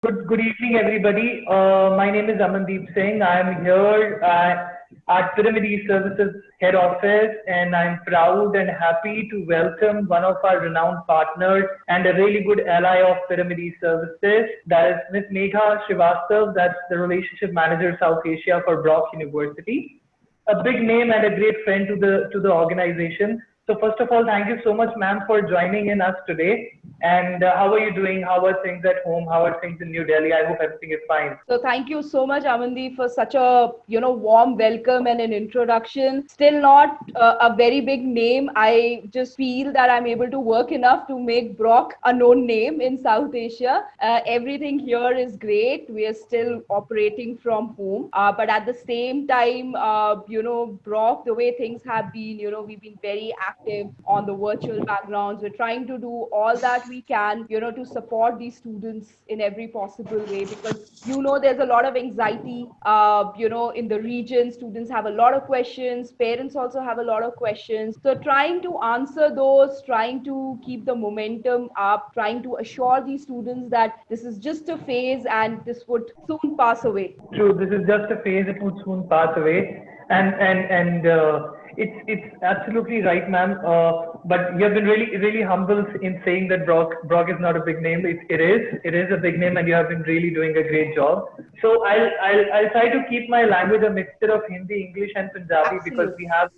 Good evening, everybody. My name is Amandeep Singh. I am here at Pyramid Services head office, and I'm proud and happy to welcome one of our renowned partners and a really good ally of Pyramid Services. That is Ms. Megha Srivastav. That's the relationship manager South Asia for Brock University. A big name and a great friend to the organization. So first of all, thank you so much, ma'am, for joining in us today. And how are you doing? How are things at home? How are things in New Delhi? I hope everything is fine. So thank you so much, Amandeep, for such a warm welcome and an introduction. Still not a very big name. I just feel that I'm able to work enough to make Brock a known name in South Asia. Everything here is great. We are still operating from home, but at the same time, Brock, the way things have been, we've been very active on the virtual backgrounds. We're trying to do all that we can, to support these students in every possible way because there's a lot of anxiety in the region. Students have a lot of questions, parents also have a lot of questions, so trying to answer those, trying to keep the momentum up, trying to assure these students that this is just a phase and this would soon pass away. True, this is just a phase. It would soon pass away, and it's absolutely right, ma'am. But you have been really humble in saying that Brock is not a big name. It is a big name, and you have been really doing a great job. So I'll try to keep my language a mixture of Hindi, English, and Punjabi because Absolutely. we have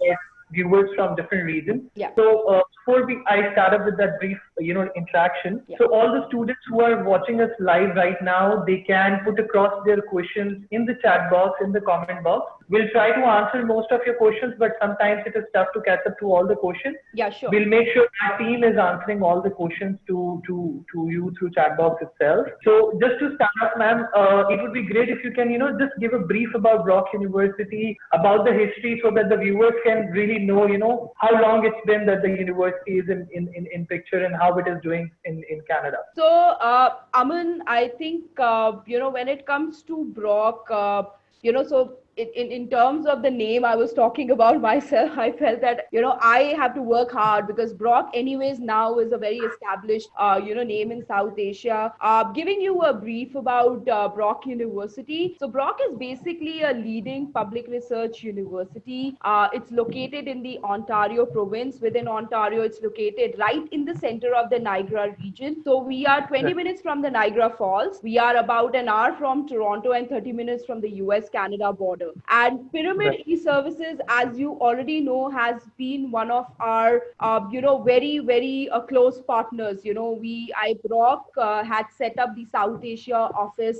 viewers from different regions. Yeah. So I start up with that brief, interaction. Yeah. So all the students who are watching us live right now, they can put across their questions in the chat box, in the comment box. We'll try to answer most of your questions, but sometimes it is tough to catch up to all the questions. Yeah, sure. We'll make sure our team is answering all the questions to you through chat box itself. So just to start off, ma'am, it would be great if you can, just give a brief about Brock University, about the history, so that the viewers can really know, how long it's been that the university is in picture and how it is doing in Canada. So, Aman, I think, when it comes to Brock, so in terms of the name I was talking about myself, I felt that, I have to work hard because Brock anyways now is a very established, name in South Asia. Giving you a brief about Brock University. So Brock is basically a leading public research university. It's located in the Ontario province. Within Ontario, it's located right in the center of the Niagara region. So we are 20 minutes from the Niagara Falls. We are about an hour from Toronto and 30 minutes from the US-Canada border. And Pyramid Right. E-Services, as you already know, has been one of our, very, very close partners. Brock had set up the South Asia office.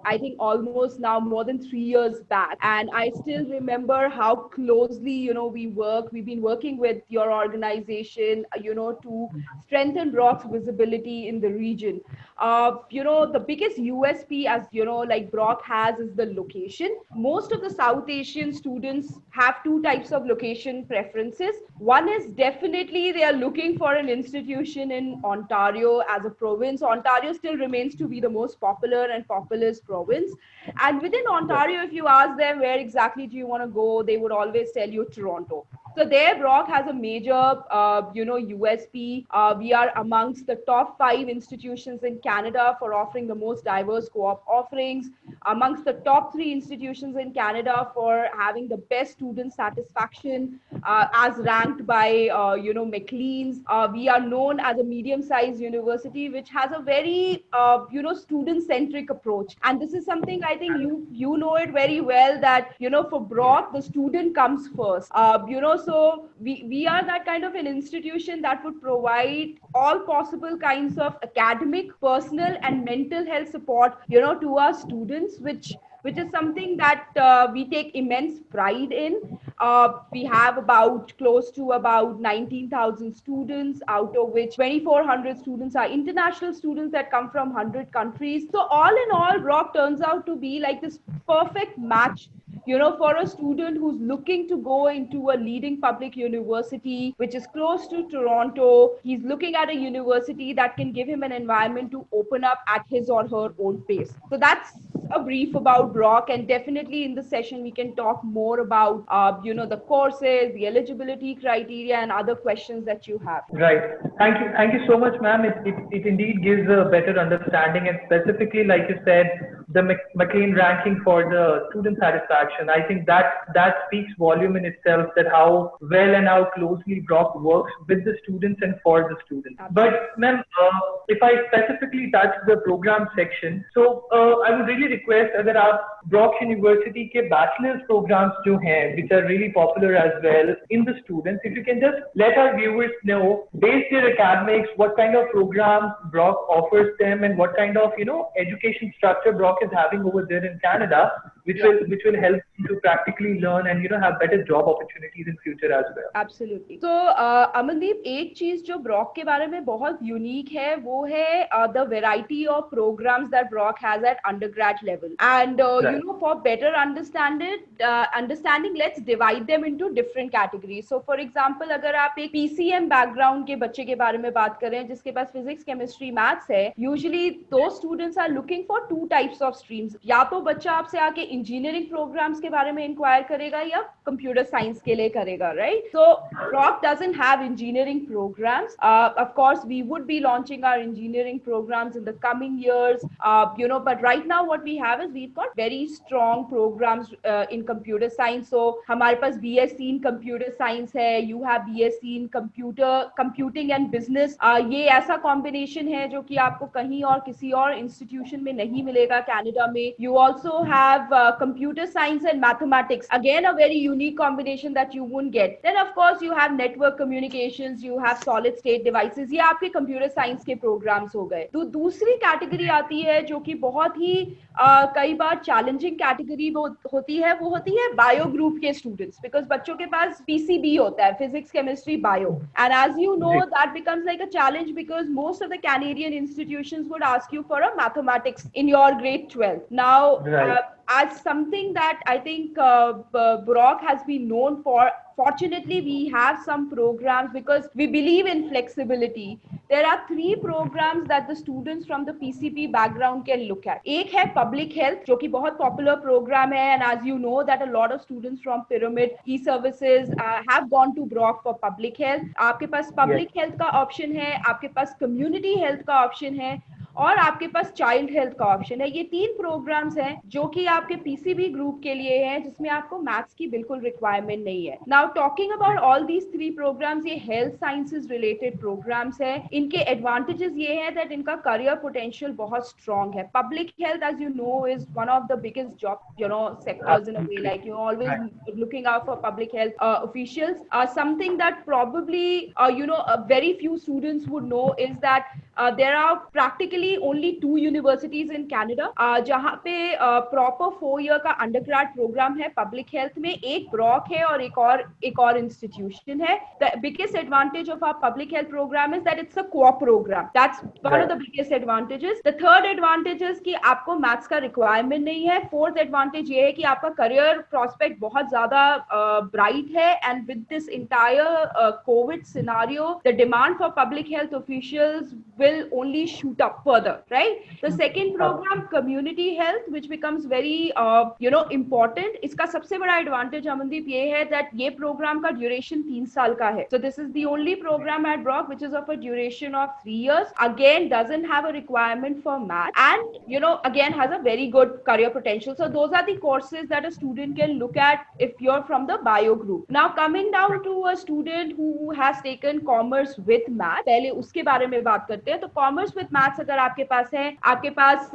I think almost now more than 3 years back. And I still remember how closely, we've been working with your organization, to strengthen Brock's visibility in the region. The biggest USP, as like Brock has, is the location. Most of the South Asian students have two types of location preferences. One is definitely they are looking for an institution in Ontario as a province. Ontario still remains to be the most popular and populous province. And within Ontario, if you ask them where exactly do you want to go, they would always tell you Toronto. So there, Brock has a major, USP. We are amongst the top 5 institutions in Canada for offering the most diverse co-op offerings, amongst the top 3 institutions in Canada for having the best student satisfaction, as ranked by, Maclean's. We are known as a medium-sized university, which has a very, student-centric approach. And this is something I think you know it very well that, for Brock, the student comes first. So we are that kind of an institution that would provide all possible kinds of academic, personal, and mental health support, to our students, which is something that we take immense pride in. We have about close to about 19,000 students, out of which 2,400 students are international students that come from 100 countries. So all in all, Brock turns out to be like this perfect match, for a student who's looking to go into a leading public university, which is close to Toronto. He's looking at a university that can give him an environment to open up at his or her own pace. So that's a brief about Brock, and definitely in the session we can talk more about the courses, the eligibility criteria, and other questions that you have. Right. Thank you so much, ma'am. It indeed gives a better understanding, and specifically, like you said, the McLean ranking for the student satisfaction. I think that speaks volume in itself, that how well and how closely Brock works with the students and for the students. But ma'am, if I specifically touch the program section, so I would really request अगर आप Brock University के bachelor's programs जो हैं, which are really popular as well in the students, if you can just let our viewers know, based their academics, what kind of programs Brock offers them, and what kind of education structure Brock is having over there in Canada, which will help them to practically learn and have better job opportunities in future as well. Absolutely. So Amandeep, एक चीज जो Brock के बारे में बहुत unique है वो है the variety of programs that Brock has at undergrad level, and for better understanding, let's divide them into different categories. So for example, अगर आप एक PCM background के बच्चे के बारे में बात करें जिसके पास physics, chemistry, maths है, usually those students are looking for two types of streams. या तो बच्चा आपसे आके engineering programs के बारे में inquire करेगा या computer science के लिए करेगा, right? So Brock doesn't have engineering programs. Of course, we would be launching our engineering programs in the coming years, but right now what we have is we've got very strong programs in computer science. So हमारे पास BSc in computer science है, you have BSc in computing and business. ये ऐसा combination है जो कि आपको कहीं और किसी और institution में नहीं मिलेगा Canada में. You also have computer science and mathematics. Again, a very unique combination that you won't get. Then of course you have network communications, you have solid state devices. ये आपके computer science के programs हो गए. तो दूसरी category आती है जो कि बहुत ही कई बार challenging category होती है, वो होती है bio group के students, because बच्चों के पास PCB होता है, physics, chemistry, bio, and as you know that becomes like a challenge because most of the Canadian institutions would ask you for a mathematics in your grade 12. Now as something that I think Brock has been known for, fortunately we have some programs because we believe in flexibility. There are 3 programs that the students from the PCP background can look at. एक है public health जो कि बहुत popular program है, and as you know that a lot of students from Pyramid e-services have gone to Brock for public health. आपके पास public health का option है, आपके पास community health का option है, और आपके पास चाइल्ड हेल्थ का ऑप्शन है. ये 3 प्रोग्राम्स हैं जो कि आपके पीसीबी ग्रुप के लिए हैं, जिसमें आपको मैथ्स की बिल्कुल रिक्वायरमेंट नहीं है. Now talking about all these 3 programmes, ये हेल्थ साइंसेज रिलेटेड प्रोग्राम्स हैं. इनके एडवांटेजेस ये हैं दैट इनका करियर पोटेंशियल बहुत स्ट्रांग है. Public health as you know is one of the biggest job sectors in a way, like you always looking out for public health officials. Something that probably very few students would know is that there are practically only 2 universities in Canada जहाँ पे proper 4-year का undergrad program है public health में. एक Brock है और एक और institution है. The biggest advantage of our public health program is that it's a co-op program. That's one of the biggest advantages. The third advantage is कि आपको maths का requirement नहीं है. Fourth advantage ये है कि आपका career prospect बहुत ज़्यादा bright है, and with this entire COVID scenario, the demand for public health officials will only shoot up further, right? The second program, community health, which becomes very important. इसका सबसे बड़ा advantage अमनदीप ये है that ये program का duration 3 साल का है. So this is the only program at Brock which is of a duration of 3 years. Again, doesn't have a requirement for math, and again has a very good career potential. So those are the courses that a student can look at if you're from the bio group. Now coming down to a student who has taken commerce with math, पहले उसके बारे में बात करते हैं. तो commerce with maths अगर आपके पास है, आपके पास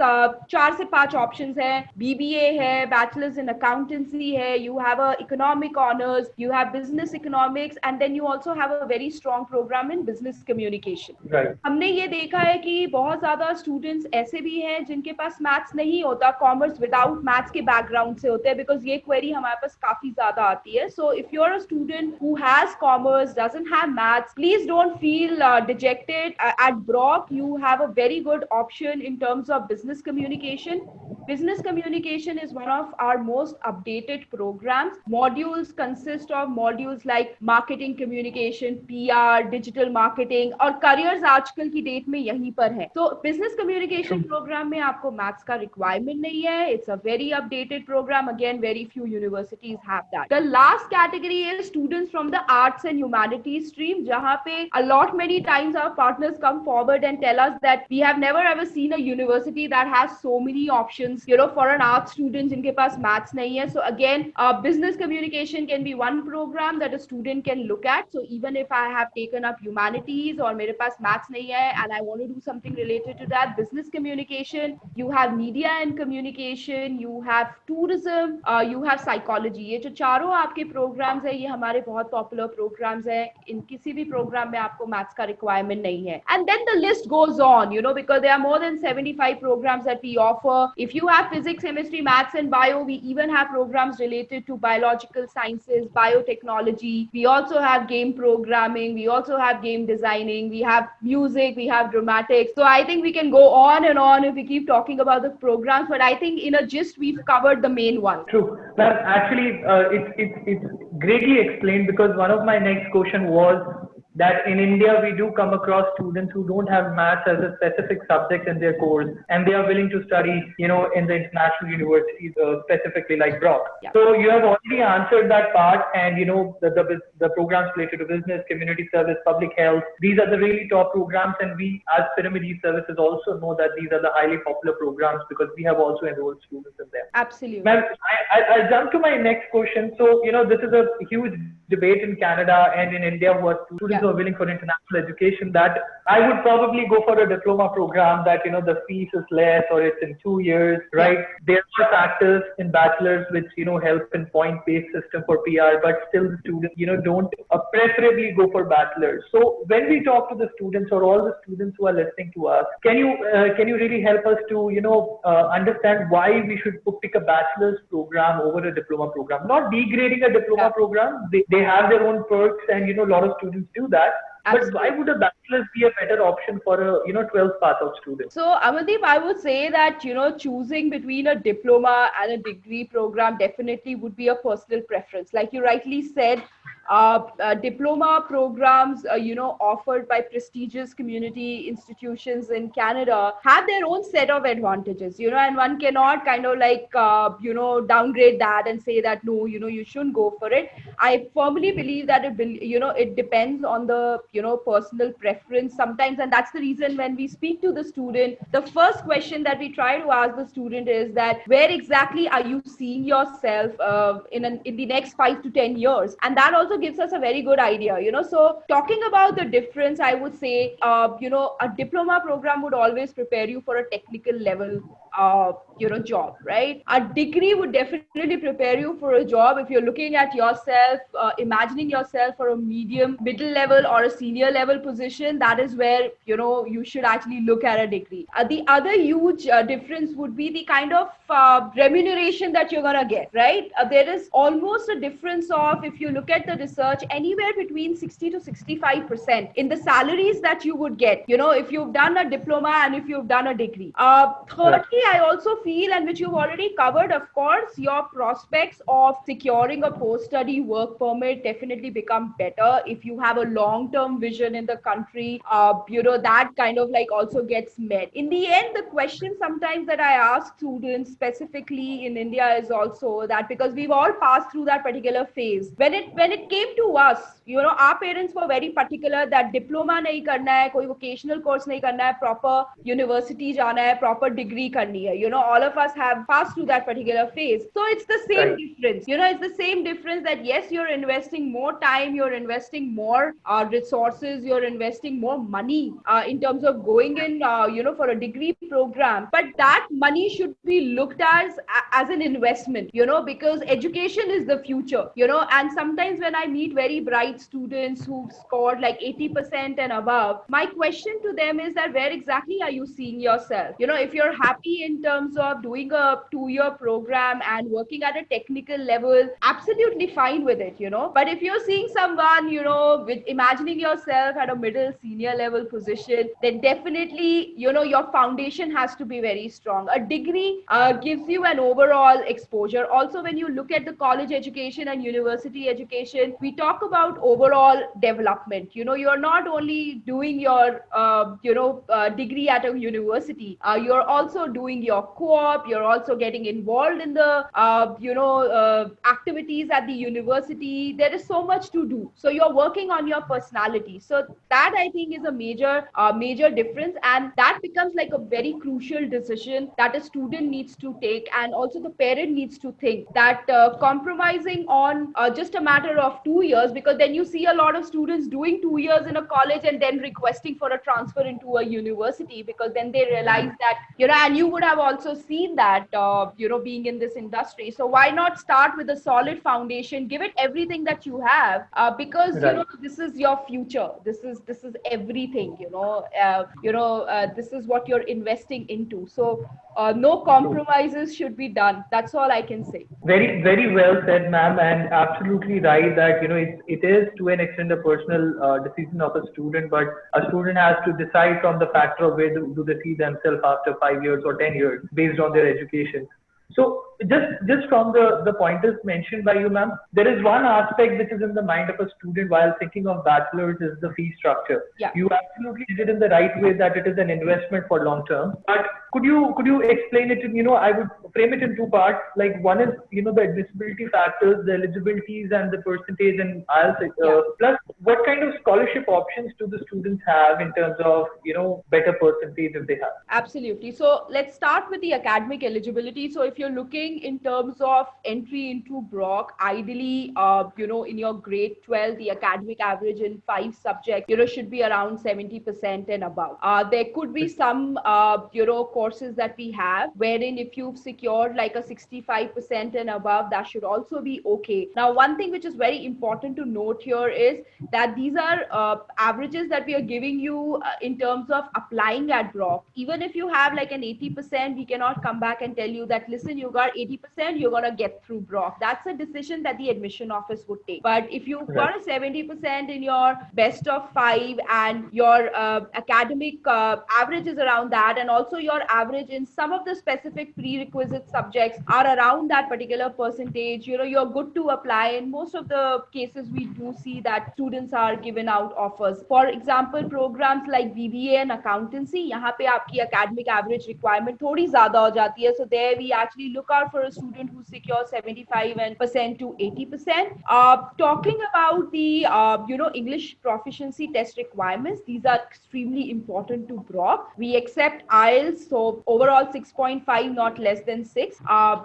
4 से 5 options है. BBA है, bachelor's in accountancy है, you have a economic honors, you have business economics, and then you also have a very strong program in business communication. Right. हमने ये देखा है कि बहुत ज्यादा स्टूडेंट्स ऐसे भी हैं जिनके पास मैथ्स नहीं होता, कॉमर्स विदाउट मैथ्स के बैकग्राउंड से होते हैं, बिकॉज ये क्वेरी हमारे पास काफी ज्यादा आती है. So if you are a student who has commerce, doesn't have maths, please don't feel dejected. At Brock you have a very good option in terms of business communication. Business communication is one of our most updated programs. Modules consist of modules like marketing communication, PR, digital marketing, और careers आजकल की date में यहीं पर है. So business communication program में आपको maths का requirement नहीं है. It's a very updated program. Again, very few universities have that. The last category is students from the arts and humanities stream, जहाँ पे a lot many times our partners come forward and tell us that we have never ever seen a university that has so many options, for an art student जिनके पास maths नहीं है. So again, business communication can be one program that a student can look at. So even if I have taken up humanities और मेरे पास maths नहीं है and I want to do something related to that, business communication, you have media and communication, you have tourism, you have psychology. ये जो चारों आपके programs है, ये हमारे बहुत popular programs है. इन किसी भी program में आपको maths का requirement नहीं है. And then the list goes on, because there are more than 75 programs that we offer. If you have physics, chemistry, maths and bio, we even have programs related to biological sciences, biotechnology. We also have game programming. We also have game designing. We have music. We have dramatics. So I think we can go on and on if we keep talking about the programs. But I think in a gist, we've covered the main one. True. Well, actually, it's greatly explained, because one of my next question was that in India, we do come across students who don't have maths as a specific subject in their course, and they are willing to study, in the international universities, specifically like Brock. Yeah. So you have already answered that part, and the programs related to business, community service, public health, these are the really top programs, and we as Pyramid E-Services also know that these are the highly popular programs because we have also enrolled students in them. Absolutely. Ma'am, I'll jump to my next question. So, this is a huge debate in Canada and in India who are students who are willing for international education, that I would probably go for a diploma program that, the fees is less or it's in 2 years, right? There are factors in bachelor's which, help in point-based system for PR, but still the students, don't preferably go for bachelor's. So when we talk to the students or all the students who are listening to us, can you really help us to, understand why we should pick a bachelor's program over a diploma program? Not degrading a diploma program. They have their own perks, and, a lot of students do that. Absolutely. But why would a bachelor's be a better option for a 12th path of student? So Amandeep, I would say that choosing between a diploma and a degree program definitely would be a personal preference. Like you rightly said, diploma programs offered by prestigious community institutions in Canada have their own set of advantages, and one cannot kind of like downgrade that and say that no, you shouldn't go for it. I firmly believe that it depends on the personal preference sometimes, and that's the reason when we speak to the student, the first question that we try to ask the student is that where exactly are you seeing yourself in the next 5 to 10 years, and that also gives us a very good idea. So talking about the difference, I would say a diploma program would always prepare you for a technical level job, right? A degree would definitely prepare you for a job if you're looking at yourself, imagining yourself for a medium, middle level or a senior level position. That is where you should actually look at a degree. The other huge difference would be the kind of remuneration that you're gonna get, right? There is almost a difference of, if you look at the research, anywhere between 60 to 65% in the salaries that you would get, if you've done a diploma and if you've done a degree. Thirdly, I also feel, and which you've already covered, of course, your prospects of securing a post-study work permit definitely become better if you have a long-term vision in the country. That kind of like also gets met. In the end, the question sometimes that I ask students specifically in India is also that, because we've all passed through that particular phase. When it came to us, our parents were very particular that diploma nahi karna hai, koi vocational course nahi karna hai, proper university jana hai, proper degree karni hai. All of us have passed through that particular phase. So it's the same difference. It's the same difference that yes, you're investing more time, you're investing more resources, you're investing more money in terms of going in, for a degree program. But that money should be looked as an investment, because education is the future, and sometimes when I meet very bright students who've scored like 80% and above, my question to them is that where exactly are you seeing yourself? If you're happy in terms of doing a 2-year program and working at a technical level, absolutely fine with it. But if you're seeing someone, with imagining yourself at a middle senior level position, then definitely, your foundation has to be very strong. A degree gives you an overall exposure. Also, when you look at the college education and university education, we talk about overall development. You're not only doing your degree at a university, you're also doing your co-op, you're also getting involved in the activities at the university. There is so much to do, so you're working on your personality. So that, I think, is a major difference, and that becomes like a very crucial decision that a student needs to take, and also the parent needs to think that compromising on just a matter of 2 years, because then you see a lot of students doing 2 years in a college and then requesting for a transfer into a university, because then they realize that, and you would have also seen that, being in this industry. So why not start with a solid foundation, give it everything that you have, because Right. this is your future. This is everything. This is what you're investing into. So no compromises should be done. That's all I can say. Very, very well said, ma'am, and absolutely right that it is to an extent a personal decision of a student, but a student has to decide from the factor of where do they see themselves after 5 years or 10 years based on their education. So just from the pointers mentioned by you, ma'am, there is one aspect which is in the mind of a student while thinking of bachelor's is the fee structure. Yeah. You absolutely did it in the right way that it is an investment for long term. But could you explain it in, I would frame it in two parts. Like one is, the admissibility factors, the eligibilities and the percentage and IELTS, plus what kind of scholarship options do the students have in terms of, better percentage if they have? Absolutely. So let's start with the academic eligibility. So if you're looking in terms of entry into Brock, ideally, in your grade 12, the academic average in 5 subjects, should be around 70% and above. There could be some, courses that we have wherein if you've secured like a 65% and above, that should also be okay. Now, one thing which is very important to note here is that these are averages that we are giving you in terms of applying at Brock. Even if you have like an 80%, we cannot come back and tell you that, listen, you got 80%, you're going to get through Brock. That's a decision that the admission office would take. But if you've got a 70% in your best of 5 and your academic average is around that, and also your average in some of the specific prerequisite subjects are around that particular percentage, you're good to apply. In most of the cases, we do see that students are given out offers. For example, programs like BBA and accountancy, यहाँ पे आपकी academic average requirement थोड़ी ज़्यादा हो जाती है. So there we actually look out for a student who secures 75% to 80%. Talking about the English proficiency test requirements, these are extremely important to Brock. We accept IELTS, so overall 6.5, not less than 6.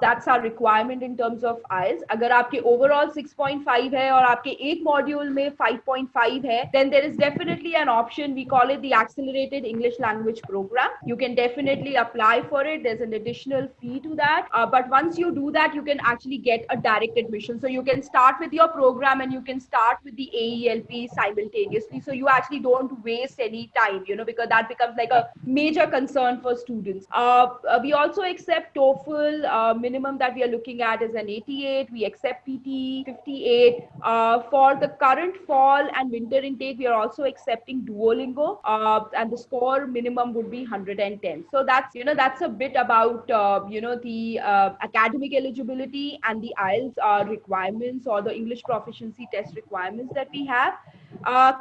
That's our requirement in terms of IELTS. अगर आपके overall 6.5 है और आपके एक module में 5.5 है, then there is definitely an option. We call it the Accelerated English Language Program. You can definitely apply for it. There's an additional fee to that. But once you do that, you can actually get a direct admission. So you can start with your program and you can start with the AELP simultaneously. So you actually don't waste any time, because that becomes like a major concern for students. We also accept TOEFL. Minimum that we are looking at is an 88. We accept PT 58. For the current fall and winter intake, we are also accepting Duolingo, and the score minimum would be 110. So that's a bit about the academic eligibility and the IELTS requirements or the English proficiency test requirements that we have.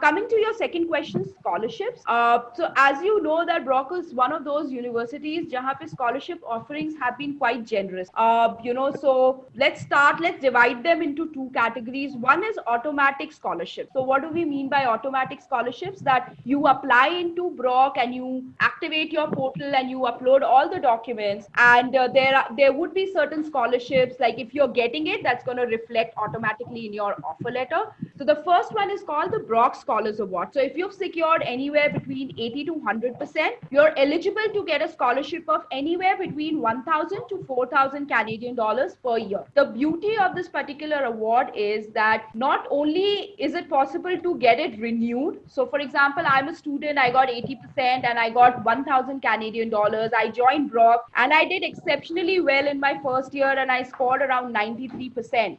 Coming to your second question, scholarships. So as you know that Brock is one of those universities jahan pe scholarship offerings have been quite generous. So let's divide them into two categories. One is automatic scholarships. So what do we mean by automatic scholarships? That you apply into Brock and you activate your portal and you upload all the documents, and there would be certain scholarships, like if you're getting it, that's going to reflect automatically in your offer letter. So the first one is called the Brock Scholars Award. So if you've secured anywhere between 80 to 100%, you're eligible to get a scholarship of anywhere between 1,000 to 4,000 Canadian dollars per year. The beauty of this particular award is that not only is it possible to get it renewed. So for example, I'm a student, I got 80% and I got 1,000 Canadian dollars. I joined Brock and I did exceptionally well in my first year and I scored around 93%.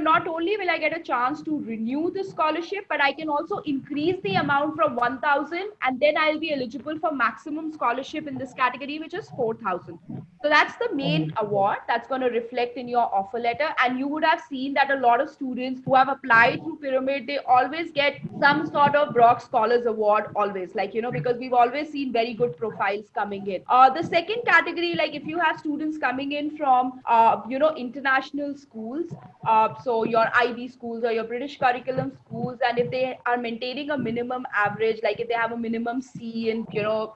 Not only will I get a chance to renew the scholarship, but I can also increase the amount from 1,000 and then I'll be eligible for maximum scholarship in this category, which is 4,000. So that's the main award that's going to reflect in your offer letter. And you would have seen that a lot of students who have applied through Pyramid, they always get some sort of Brock Scholars Award always, because we've always seen very good profiles coming in. The second category, like if you have students coming in from, international schools, so your IB schools or your British curriculum schools, and if they are maintaining a minimum average, like if they have a minimum C in,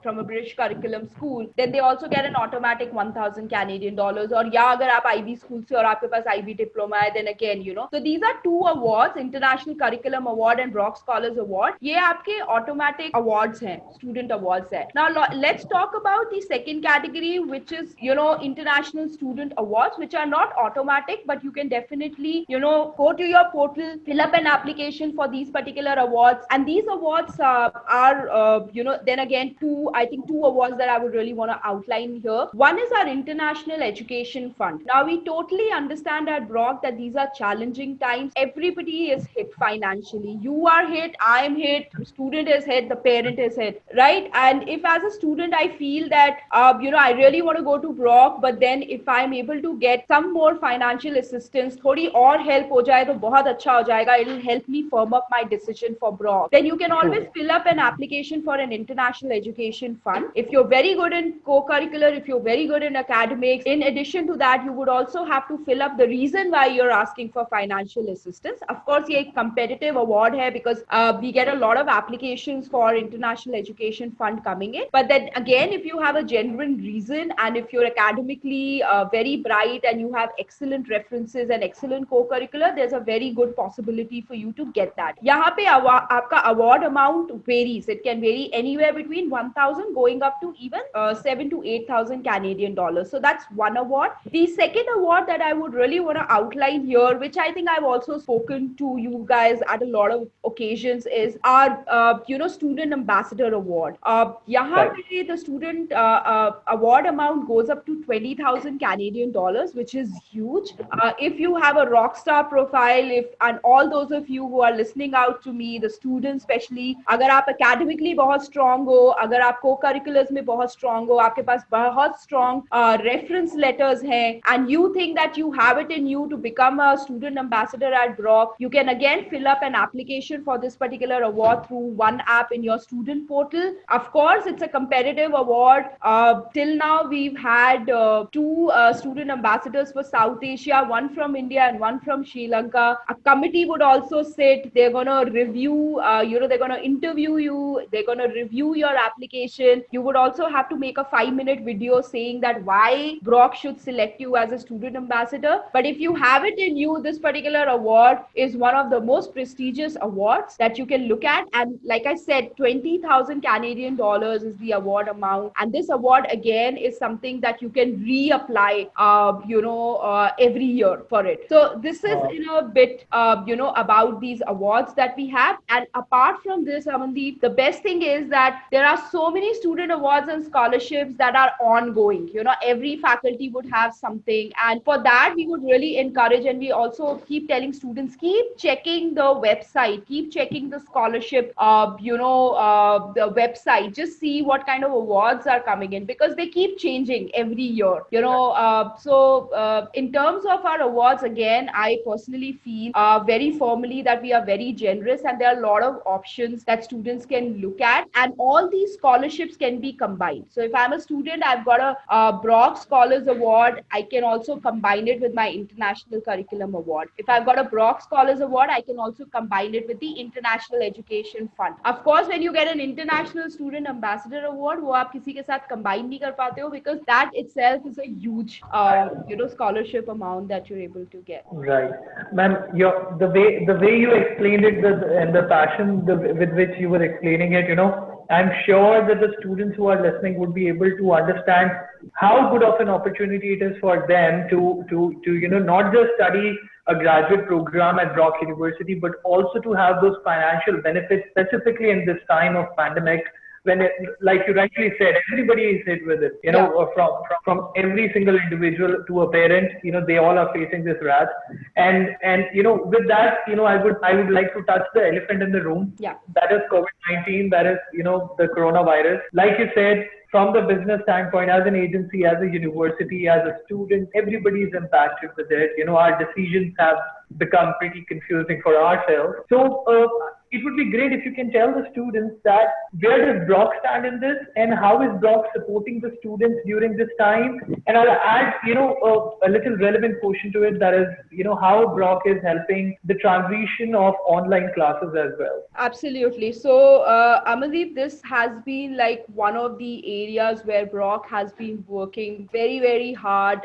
from a British curriculum school, then they also get an automatic 1,000 Canadian dollars. Or agar aap IB school se aur aapke paas IB diploma hai, then again, So these are two awards, International Curriculum Award and Brock Scholars Award. Ye aapke automatic awards hain, student awards hai. Now let's talk about the second category, which is, International Student Awards, which are not automatic, but you can definitely, go to your portal, fill up an application for these particular awards. And these awards are, then again, two awards that I would really want to outline here. One is our International Education Fund. Now, we totally understand at Brock that these are challenging times. Everybody is hit financially. You are hit, I am hit, student is hit, the parent is hit, right? And if as a student, I feel that, I really want to go to Brock, but then if I'm able to get some more financial assistance, थोड़ी और help हो जाए तो बहुत अच्छा हो जाएगा. It will help me firm up my decision for Brock. Then you can always fill up an application for an International Education Fund. If you're very good in co-curricular, if you're very good in academics, in addition to that, you would also have to fill up the reason why you're asking for financial assistance. Of course, ये एक competitive award है because we get a lot of applications for International Education Fund coming in. But then again, if you have a genuine reason and if you're academically very bright and you have excellent references and excellent co-curricular, there's a very good possibility for you to get that. यहाँ पे आपका award amount varies. It can vary anywhere between 1,000 going up to even 7 to 8,000 Canadian dollars. So that's one award. The second award that I would really want to outline here, which I think I've also spoken to you guys at a lot of occasions, is our Student Ambassador Award. यहाँ पे the student award amount goes up to 20,000 Canadian dollars, which is huge. If you have a rock star profile, and all those of you who are listening out to me, the students especially, अगर आप academically बहुत strong हो, अगर आप co-curriculars में बहुत strong हो, आपके पास बहुत strong reference letters हैं, and you think that you have it in you to become a student ambassador at Brock, you can again fill up an application for this particular award through one app in your student portal. Of course, it's a competitive award. Till now, we've had two student ambassadors for South Asia, one from India and one from Sri Lanka. A committee would also sit. They're going to review, they're going to interview you. They're going to review your application. You would also have to make a 5-minute video saying that why Brock should select you as a student ambassador. But if you have it in you, this particular award is one of the most prestigious awards that you can look at. And like I said, 20,000 Canadian dollars is the award amount. And this award, again, is something that you can reapply, every year for it. So this is in a bit, about these awards that we have. And apart from this, Amandeep, the best thing is that there are so many student awards and scholarships that are ongoing. Every faculty would have something. And for that, we would really encourage, and we also keep telling students, keep checking the website, keep checking the scholarship, the website, just see what kind of awards are coming in because they keep changing every year, So in terms of our awards, again, I personally feel very firmly that we are very generous and there are a lot of options that students can look at, and all these scholarships can be combined. So if I'm a student, I've got a Brock Scholars Award, I can also combine it with my International Curriculum Award. If I've got a Brock Scholars Award, I can also combine it with the International Education Fund. Of course, when you get an International Student Ambassador Award, वो आप किसी के साथ combine नहीं कर पाते हो, because that itself is a huge, scholarship amount that you're able to get. Right, ma'am. The way you explained it, and the passion with which you were explaining it, I'm sure that the students who are listening would be able to understand how good of an opportunity it is for them to not just study a graduate program at Brock University, but also to have those financial benefits, specifically in this time of pandemic, when like you rightly said, everybody is hit with it, from every single individual to a parent, they all are facing this wrath. And with that, I would like to touch the elephant in the room. Yeah. That is COVID-19, that is, the coronavirus. Like you said, from the business standpoint, as an agency, as a university, as a student, everybody is impacted with it. Our decisions have become pretty confusing for ourselves. So it would be great if you can tell the students that where does Brock stand in this, and how is Brock supporting the students during this time? And I'll add, a little relevant question to it, that is, how Brock is helping the transition of online classes as well. Absolutely. So, Amandeep, this has been like one of the areas where Brock has been working very, very hard.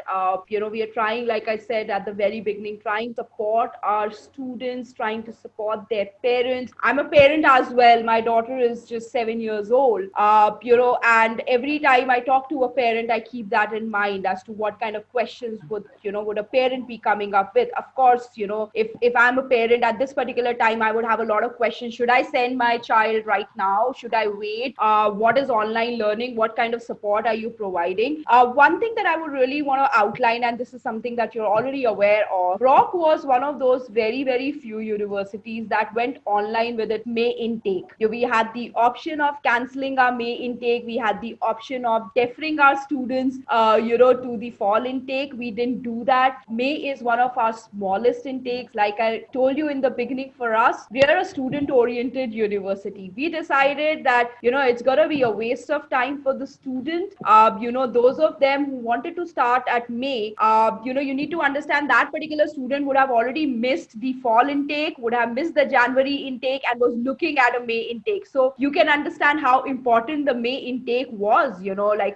We are trying, like I said at the very beginning, trying to support our students, trying to support their parents. I'm a parent as well. My daughter is just 7 years old, and every time I talk to a parent, I keep that in mind as to what kind of questions would a parent be coming up with. Of course, if I'm a parent at this particular time, I would have a lot of questions. Should I send my child right now? Should I wait? What is online learning? What kind of support are you providing? One thing that I would really want to outline, and this is something that you're already aware of, Brock was one of those very, very few universities that went online with its May intake. We had the option of canceling our May intake. We had the option of deferring our students, to the fall intake. We didn't do that. May is one of our smallest intakes. Like I told you in the beginning, for us, we are a student-oriented university. We decided that, it's going to be a waste of time for the student. Those of them who wanted to start at May, you need to understand that particular student would have already missed the fall intake, would have missed the January intake, and was looking at a May intake. So you can understand how important the May intake was,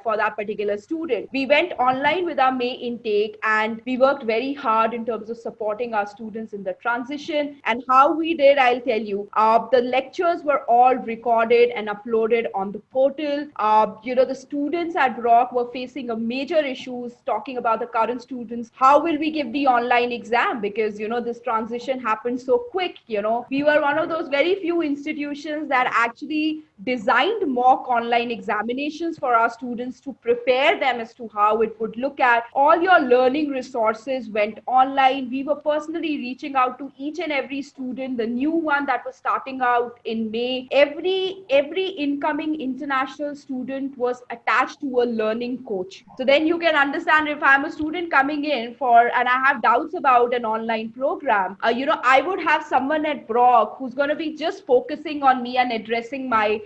for that particular student. We went online with our May intake, and we worked very hard in terms of supporting our students in the transition. And how we did, I'll tell you, the lectures were all recorded and uploaded on the portal. The students at Brock were facing a major issues talking about the current students. How will we give the online exam? Because, this transition happened so quick. We were one of those very few institutions that actually designed mock online examinations for our students to prepare them as to how it would look at. All your learning resources went online. We were personally reaching out to each and every student, the new one that was starting out in May. Every incoming international student was attached to a learning coach. So then you can understand, if I'm a student coming in and I have doubts about an online program, I would have someone at Brock who's going to be just focusing on me and addressing my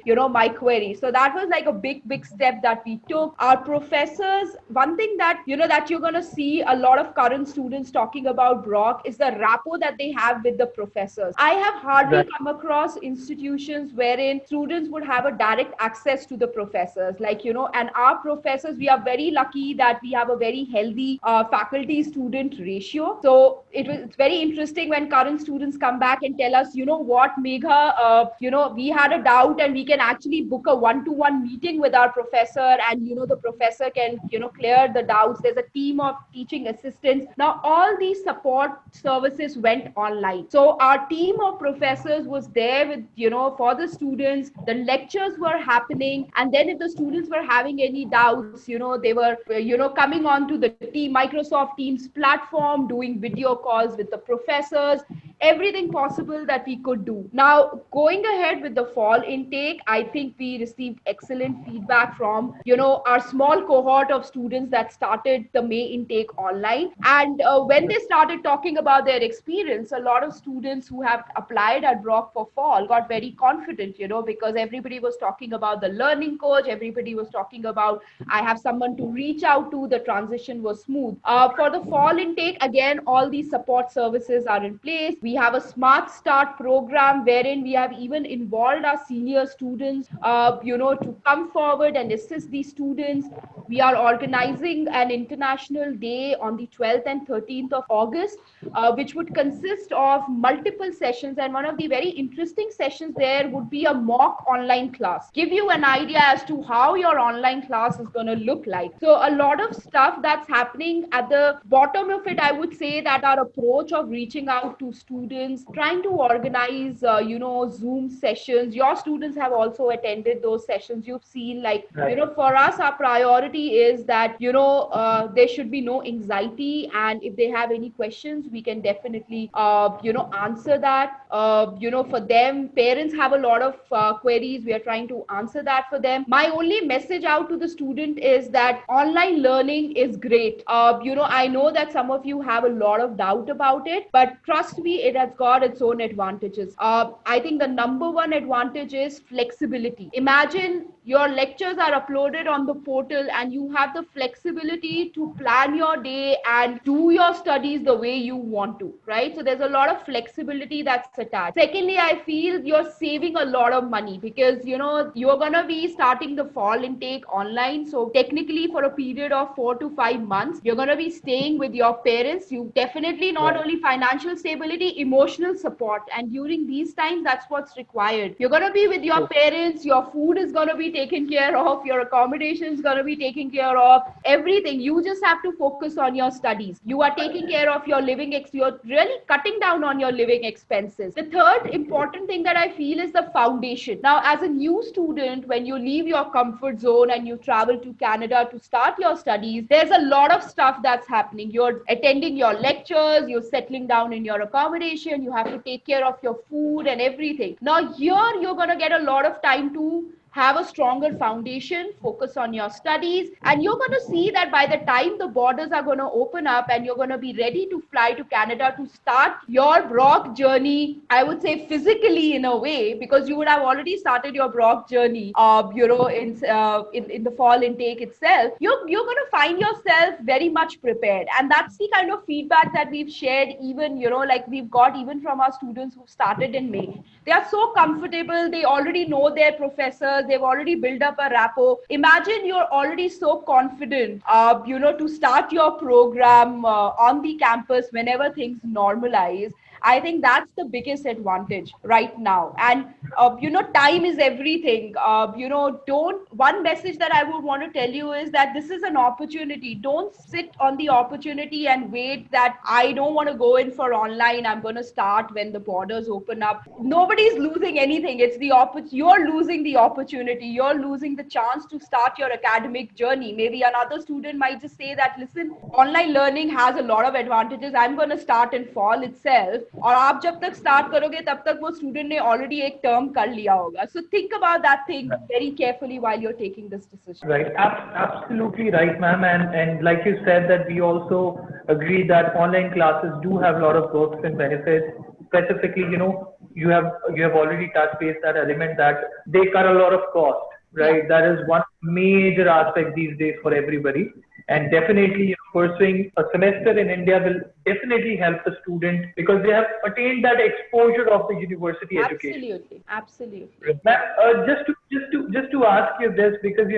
query. So that was like a big step that we took. Our professors, one thing that you're going to see a lot of current students talking about Brock is the rapport that they have with the professors. I have hardly come across institutions wherein students would have a direct access to the professors, and our professors, we are very lucky that we have a very healthy faculty student ratio. So it's very interesting when current students come back and tell us, what, Megha, we had a doubt, and we can actually book a one-to-one meeting with our professor, and the professor can clear the doubts. There's a team of teaching assistants. Now all these support services went online. So our team of professors was there with for the students. The lectures were happening, and then if the students were having any doubts, they were coming on to the Microsoft Teams platform, doing video calls with the professors. everything possible that we could do. Now, going ahead with the fall intake, I think we received excellent feedback from, our small cohort of students that started the May intake online. And when they started talking about their experience, a lot of students who have applied at Brock for fall got very confident, because everybody was talking about the learning coach, everybody was talking about, I have someone to reach out to, the transition was smooth. For the fall intake, again, all these support services are in place. We have a Smart Start program wherein we have even involved our senior students, to come forward and assist these students. We are organizing an international day on the 12th and 13th of August, which would consist of multiple sessions. And one of the very interesting sessions there would be a mock online class. Give you an idea as to how your online class is going to look like. So a lot of stuff that's happening at the bottom of it, I would say that our approach of reaching out to students, trying to organize, Zoom sessions. Your students have also attended those sessions. You've seen, like, Right. for us, our priority is that, there should be no anxiety. And if they have any questions, we can definitely, answer that. For them, parents have a lot of queries. We are trying to answer that for them. My only message out to the student is that online learning is great. I know that some of you have a lot of doubt about it, but trust me, it has got its own advantages. I think the number one advantage is flexibility. Imagine your lectures are uploaded on the portal and you have the flexibility to plan your day and do your studies the way you want to, right? So there's a lot of flexibility that's attached. Secondly, I feel you're saving a lot of money because, you're going to be starting the fall intake online. So technically for a period of 4 to 5 months, you're going to be staying with your parents. You definitely not Right. only financial stability, emotional support. And during these times, that's what's required. You're going to be with your parents. Your food is going to be taken care of. Your accommodation is going to be taken care of. Everything. You just have to focus on your studies. You are taking care of your you're really cutting down on your living expenses. The third important thing that I feel is the foundation. Now, as a new student, when you leave your comfort zone and you travel to Canada to start your studies, there's a lot of stuff that's happening. You're attending your lectures, you're settling down in your accommodation, you have to take care of your food and everything. Now, here you're going to get a lot of time to have a stronger foundation, focus on your studies, and you're going to see that by the time the borders are going to open up and you're going to be ready to fly to Canada to start your Brock journey, I would say physically in a way, because you would have already started your Brock journey, in the fall intake itself, you're going to find yourself very much prepared. And that's the kind of feedback that we've shared, even, like we've got even from our students who started in May. They are so comfortable. They already know their professors. They've already built up a rapport. Imagine you're already so confident, to start your program on the campus whenever things normalize. I think that's the biggest advantage right now. And, time is everything. One message that I would want to tell you is that this is an opportunity. Don't sit on the opportunity and wait that I don't want to go in for online. I'm going to start when the borders open up. Nobody's losing anything. It's you're losing the opportunity. You're losing the chance to start your academic journey. Maybe another student might just say that, listen, online learning has a lot of advantages. I'm going to start in fall itself. और आप जब तक start करोगे तब तक वो student ने already एक term कर लिया होगा. So think about that thing very carefully while you're taking this decision. Right. Absolutely right, ma'am. And like you said, that we also agree that online classes do have a lot of perks and benefits. Specifically, you have already touched base that element that they cut a lot of cost, right? Yeah. That is one major aspect these days for everybody. And definitely, pursuing a semester in India will definitely help the student because they have attained that exposure of the university education. Absolutely. Ma'am, just to ask you this, because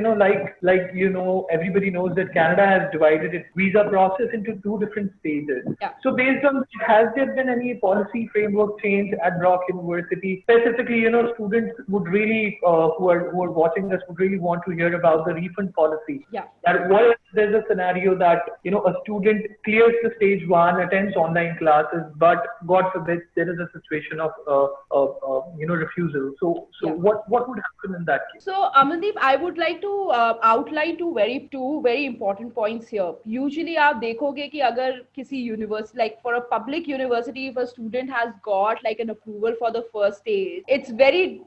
everybody knows that Canada has divided its visa process into two different stages. Yeah. So based on this, has there been any policy framework change at Brock University? Specifically, students would really who are watching this would really want to hear about the refund policy. Yeah. That what if there's a scenario that, a student clears the stage one, attends online classes, but God forbid there is a situation of, refusal. So Yeah. what would happen in that case? So, Amandeep, I would like to outline two very important points here. Usually, आप देखोगे कि अगर किसी university, like for a public university, if a student has got like an approval for the first stage, it's very,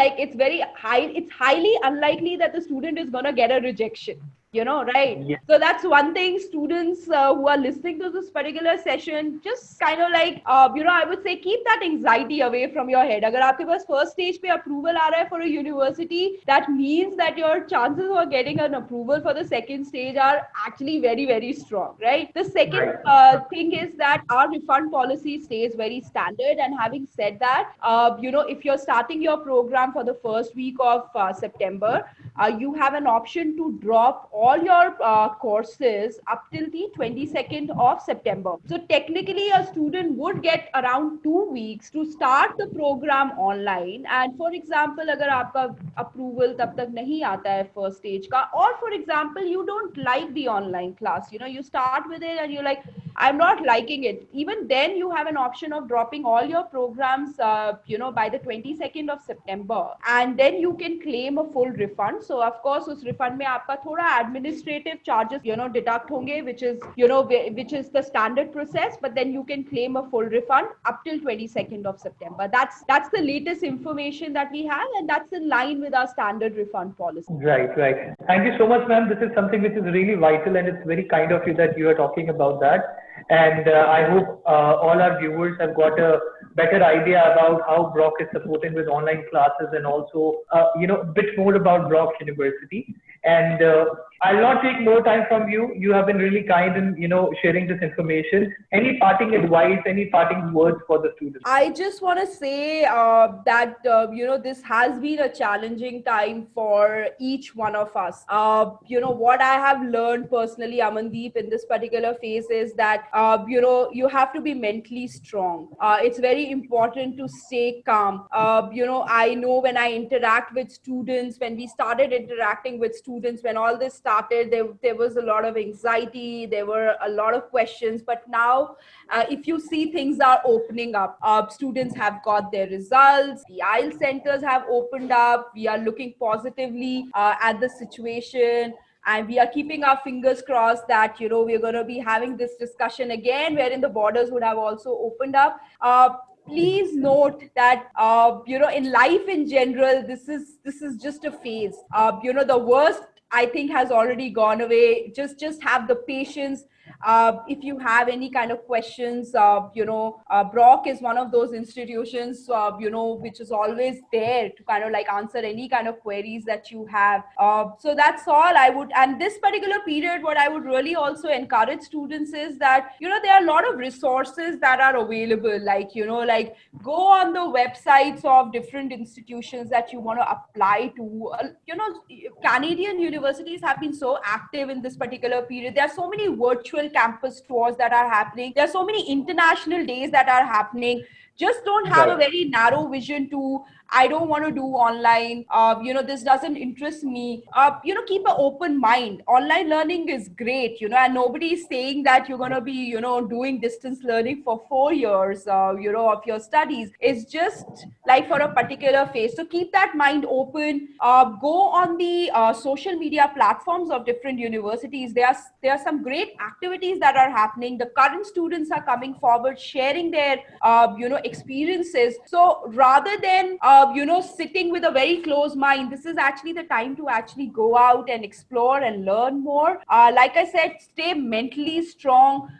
like it's very high. It's highly unlikely that the student is gonna get a rejection. Right? Yes. So that's one thing. Students who are listening to this particular session, just kind of like, I would say, keep that anxiety away from your head. अगर आपके पास first stage पे approval आ रहा है for a university, that means that your chances of getting an approval for the second stage are actually very, very strong, right? The second Right. thing is that our refund policy stays very standard. And having said that, if you're starting your program for the first week of September, you have an option to drop all your courses up till the 22nd of September. So technically, a student would get around 2 weeks to start the program online. And for example, अगर आपका approval तब तक नहीं आता है first stage का, or for example, you don't like the online class, you start with it and you're like, I'm not liking it. Even then, you have an option of dropping all your programs, by the 22nd of September, and then you can claim a full refund. So, of course, उस refund में आपका थोड़ा administrative charges, deduct होंगे, which is the standard process. But then you can claim a full refund up till 22nd of September. That's the latest information that we have, and that's in line with our standard refund policy. Right, right. Thank you so much, ma'am. This is something which is really vital, and it's very kind of you that you are talking about that. And I hope all our viewers have got a better idea about how Brock is supporting with online classes, and also, a bit more about Brock University. And I'll not take more time from you. You have been really kind in, sharing this information. Any parting advice, any parting words for the students? I just want to say that, this has been a challenging time for each one of us. What I have learned personally, Amandeep, in this particular phase is that, you have to be mentally strong. It's very important to stay calm. I know when I interact with students, when we started interacting with students, when all this started, there was a lot of anxiety, there were a lot of questions. But now, if you see, things are opening up. Students have got their results, the IELTS centers have opened up, we are looking positively at the situation. And we are keeping our fingers crossed that, we're going to be having this discussion again, wherein the borders would have also opened up. Please note that, in life in general, this is just a phase. The worst, I think, has already gone away. Just have the patience. If you have any kind of questions, Brock is one of those institutions, which is always there to kind of like answer any kind of queries that you have. So that's all I would. And this particular period, what I would really also encourage students is that, there are a lot of resources that are available. Like, go on the websites of different institutions that you want to apply to. Canadian universities have been so active in this particular period. There are so many virtual campus tours that are happening. There are so many international days that are happening. Just don't have a very narrow vision to, I don't want to do online. This doesn't interest me. Keep an open mind. Online learning is great, and nobody is saying that you're going to be, doing distance learning for 4 years, of your studies. It's just like for a particular phase. So keep that mind open. Go on the social media platforms of different universities. There are some great activities that are happening. The current students are coming forward, sharing their, experiences. So rather than, sitting with a very closed mind, this is actually the time to actually go out and explore and learn more. Like I said, stay mentally strong.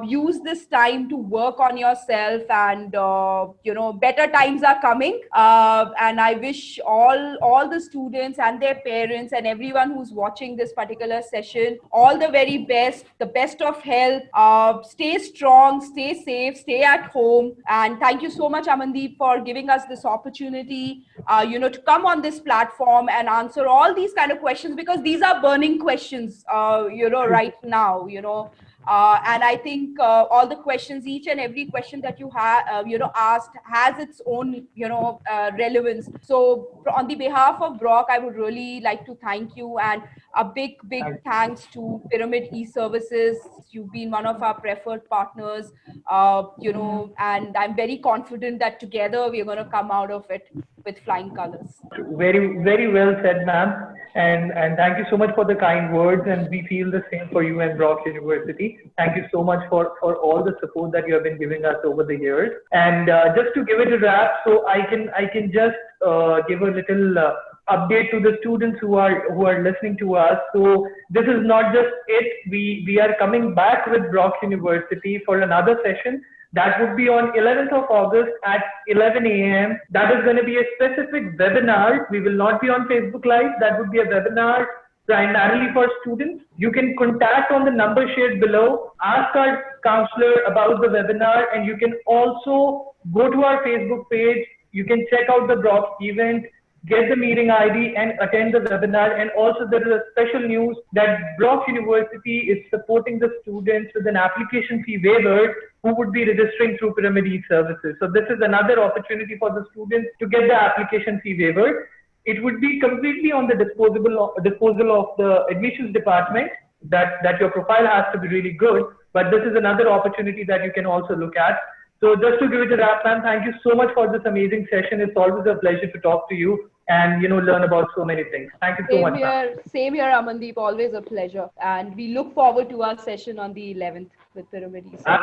Use this time to work on yourself, and better times are coming. And I wish all the students and their parents and everyone who's watching this particular session all the very best, the best of health. Stay strong, stay safe, stay at home. And thank you so much, Amandeep, for giving us this opportunity, to come on this platform and answer all these kind of questions, because these are burning questions, right now. And I think all the questions, each and every question that you have, asked has its own, relevance. So on the behalf of Brock, I would really like to thank you, and a big, big thanks to Pyramid E-Services. You've been one of our preferred partners, and I'm very confident that together we're going to come out of it with flying colors. Very, very well said, ma'am. And thank you so much for the kind words. And we feel the same for you and Brock University. Thank you so much for all the support that you have been giving us over the years. And just to give it a wrap, so I can just give a little update to the students who are listening to us. So this is not just it. We are coming back with Brock University for another session. That would be on 11th of August at 11 a.m. That is going to be a specific webinar. We will not be on Facebook Live. That would be a webinar primarily for students. You can contact on the number shared below, ask our counselor about the webinar, and you can also go to our Facebook page. You can check out the Brock event, get the meeting ID and attend the webinar. And also there is a special news that Brock University is supporting the students with an application fee waiver who would be registering through Pyramid E-Services. So this is another opportunity for the students to get the application fee waiver. It would be completely on the disposal of the admissions department that your profile has to be really good, but this is another opportunity that you can also look at. So just to give it a wrap, ma'am, thank you so much for this amazing session. It's always a pleasure to talk to you and learn about so many things. Thank you so much. Same here, Amandeep. Always a pleasure. And we look forward to our session on the 11th with Pyramid E-Services. Thank